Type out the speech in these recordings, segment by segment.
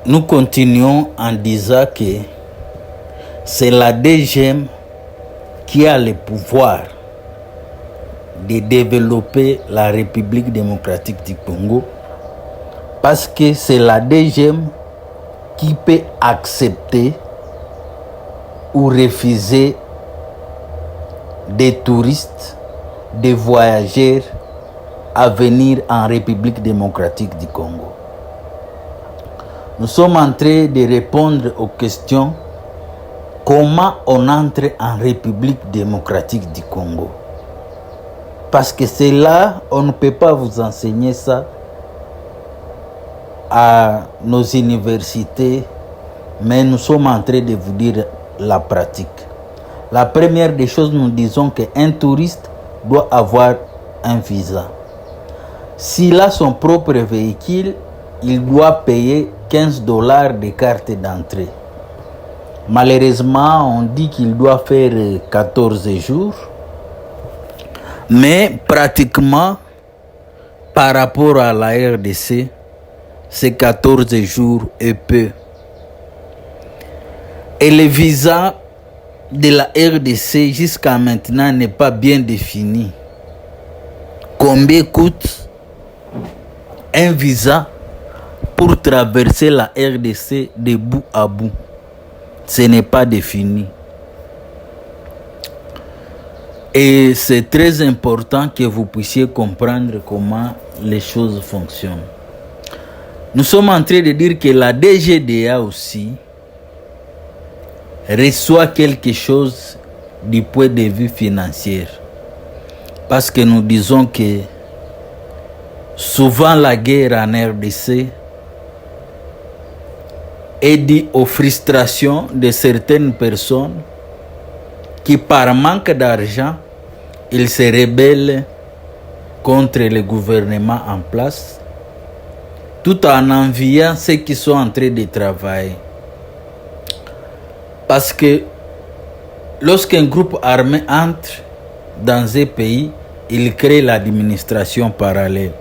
nous continuons en disant que c'est la DGM qui a le pouvoir de développer la République démocratique du Congo, parce que c'est la DGM qui peut accepter ou refuser des touristes, des voyageurs à venir en République démocratique du Congo. Nous sommes en train de répondre aux questions: comment on entre en République démocratique du Congo? Parce que c'est là, on ne peut pas vous enseigner ça à nos universités, mais nous sommes en train de vous dire la pratique. La première des choses, nous disons qu'un touriste doit avoir un visa. S'il a son propre véhicule, il doit payer $15 de carte d'entrée. Malheureusement, on dit qu'il doit faire 14 jours, mais pratiquement, par rapport à la RDC, c'est 14 jours et peu. Et le visa de la RDC jusqu'à maintenant n'est pas bien défini. Combien coûte un visa pour traverser la RDC de bout à bout? Ce n'est pas défini. Et c'est très important que vous puissiez comprendre comment les choses fonctionnent. Nous sommes en train de dire que la DGDA aussi reçoit quelque chose du point de vue financier. Parce que nous disons que souvent la guerre en RDC est due aux frustrations de certaines personnes qui, par manque d'argent, ils se rebellent contre le gouvernement en place, tout en enviant ceux qui sont en train de travailler. Parce que lorsqu'un groupe armé entre dans un pays, il crée l'administration parallèle.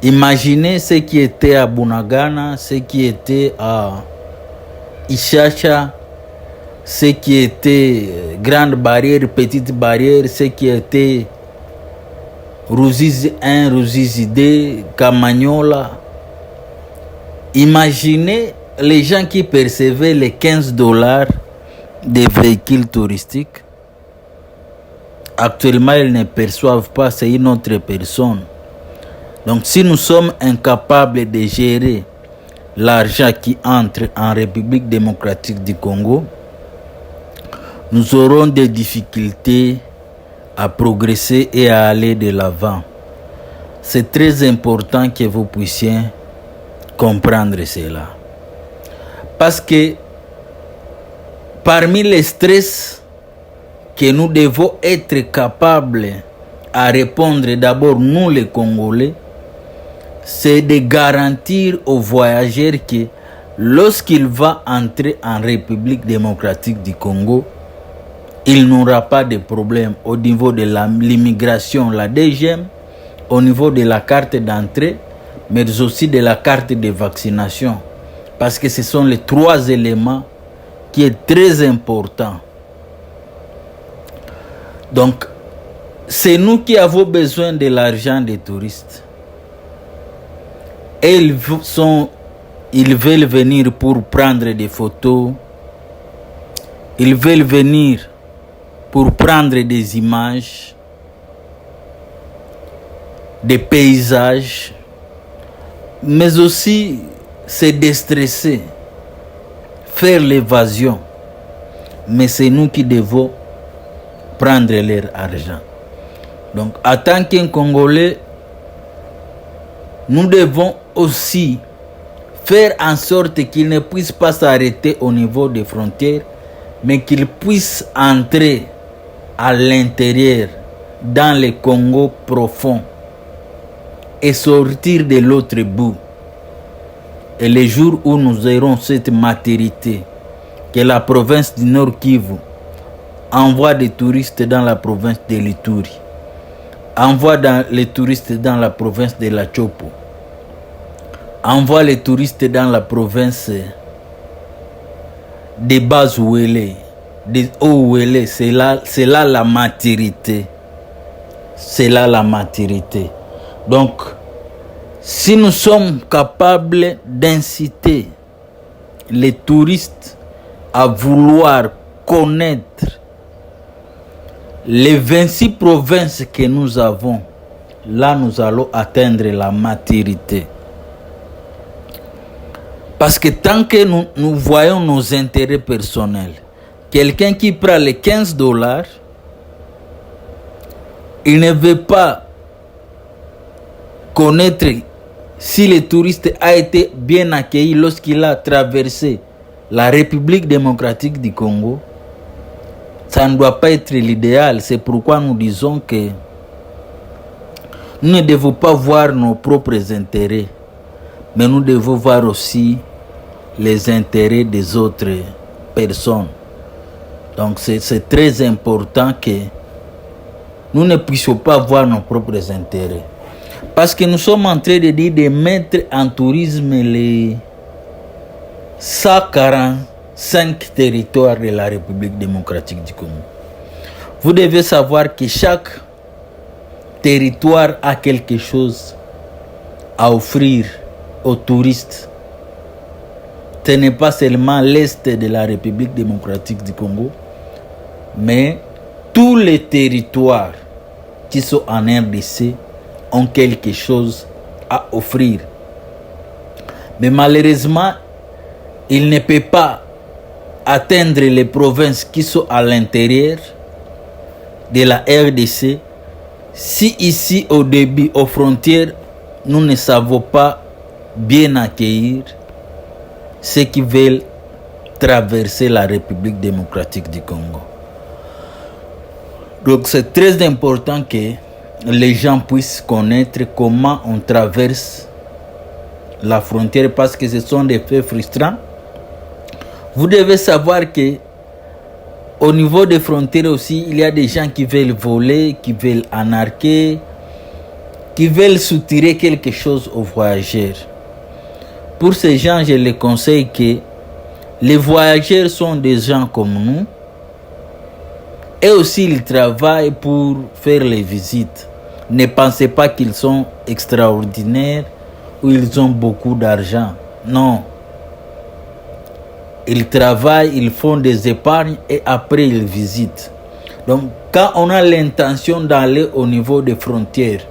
Imaginez ce qui était à Bunagana, ce qui était à Ishacha, ce qui était Grande Barrière, Petite Barrière, ce qui était Ruzizi 1, Ruzizi 2, Kamanyola. Imaginez les gens qui percevaient les $15 des véhicules touristiques. Actuellement, ils ne perçoivent pas, c'est une autre personne. Donc, si nous sommes incapables de gérer l'argent qui entre en République démocratique du Congo, nous aurons des difficultés à progresser et à aller de l'avant. C'est très important que vous puissiez comprendre cela. Parce que parmi les stress que nous devons être capables à répondre, d'abord nous les Congolais, c'est de garantir aux voyageurs que lorsqu'il va entrer en République démocratique du Congo, il n'aura pas de problème au niveau de l'immigration, la DGM, au niveau de la carte d'entrée, mais aussi de la carte de vaccination. Parce que ce sont les trois éléments qui sont très importants. Donc, c'est nous qui avons besoin de l'argent des touristes. Et ils veulent venir pour prendre des photos. Ils veulent venir pour prendre des images, des paysages, mais aussi se déstresser, faire l'évasion. Mais c'est nous qui devons prendre leur argent. Donc, en tant qu'un Congolais, nous devons aussi faire en sorte qu'ils ne puissent pas s'arrêter au niveau des frontières, mais qu'ils puissent entrer à l'intérieur, dans le Congo profond, et sortir de l'autre bout. Et le jour où nous aurons cette maturité, que la province du Nord Kivu envoie des touristes dans la province de l'Ituri, envoie les touristes dans la province de la Chopo, envoie les touristes dans la province des bases Ouélé, des hauts Ouélé. C'est là la maturité. C'est là la maturité. Donc, si nous sommes capables d'inciter les touristes à vouloir connaître les 26 provinces que nous avons, là nous allons atteindre la maturité. Parce que tant que nous voyons nos intérêts personnels, quelqu'un qui prend les $15, il ne veut pas connaître si le touriste a été bien accueilli lorsqu'il a traversé la République démocratique du Congo. Ça ne doit pas être l'idéal. C'est pourquoi nous disons que nous ne devons pas voir nos propres intérêts, mais nous devons voir aussi les intérêts des autres personnes. Donc c'est très important que nous ne puissions pas voir nos propres intérêts. Parce que nous sommes en train de dire de mettre en tourisme les 145 territoires de la République démocratique du Congo. Vous devez savoir que chaque territoire a quelque chose à offrir aux touristes. Ce n'est pas seulement l'Est de la République démocratique du Congo, mais tous les territoires qui sont en RDC ont quelque chose à offrir. Mais malheureusement, il ne peut pas atteindre les provinces qui sont à l'intérieur de la RDC si ici au début, aux frontières, nous ne savons pas bien accueillir ceux qui veulent traverser la République démocratique du Congo. Donc c'est très important que les gens puissent connaître comment on traverse la frontière, parce que ce sont des faits frustrants. Vous devez savoir que au niveau des frontières aussi, il y a des gens qui veulent voler, qui veulent anarquer, qui veulent soutirer quelque chose aux voyageurs. Pour ces gens, je les conseille que les voyageurs sont des gens comme nous, et aussi ils travaillent pour faire les visites. Ne pensez pas qu'ils sont extraordinaires ou ils ont beaucoup d'argent. Non. Ils travaillent, ils font des épargnes et après ils visitent. Donc quand on a l'intention d'aller au niveau des frontières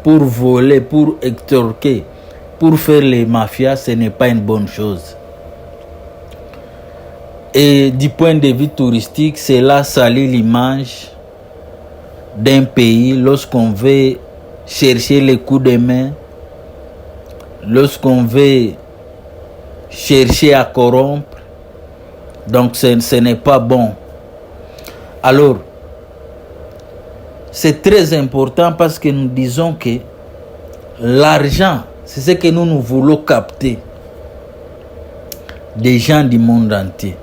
pour voler, pour extorquer, pour faire les mafias, ce n'est pas une bonne chose. Et du point de vue touristique, cela salit l'image d'un pays lorsqu'on veut chercher les coups de main, lorsqu'on veut chercher à corrompre. Donc ce n'est pas bon. Alors, c'est très important parce que nous disons que l'argent, c'est ce que nous voulons capter des gens du monde entier.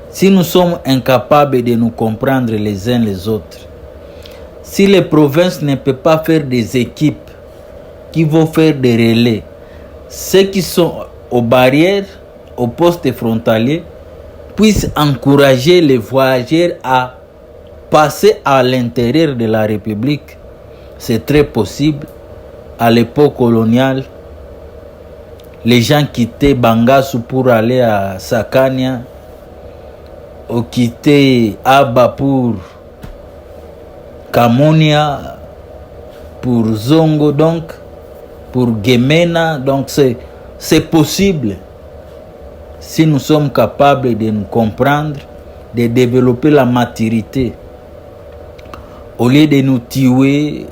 Si nous sommes incapables de nous comprendre les uns les autres, si les provinces ne peuvent pas faire des équipes qui vont faire des relais, ceux qui sont aux barrières, aux postes frontaliers, puissent encourager les voyageurs à passer à l'intérieur de la République. C'est très possible. À l'époque coloniale, les gens quittaient Bangassou pour aller à Sakania, ou quittaient Aba pour Kamonia, pour Zongo, donc pour Gemena. Donc c'est possible si nous sommes capables de nous comprendre, de développer la maturité. Au lieu de nous tuer,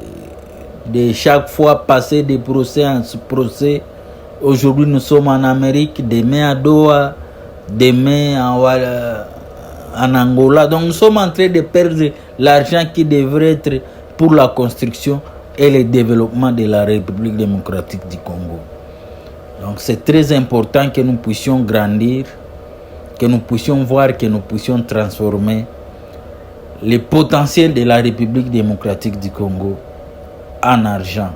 de chaque fois passer de procès en procès. Aujourd'hui nous sommes en Amérique, demain à Doha, demain en Angola. Donc nous sommes en train de perdre l'argent qui devrait être pour la construction et le développement de la République démocratique du Congo. Donc c'est très important que nous puissions grandir, que nous puissions voir, que nous puissions transformer le potentiel de la République démocratique du Congo en argent.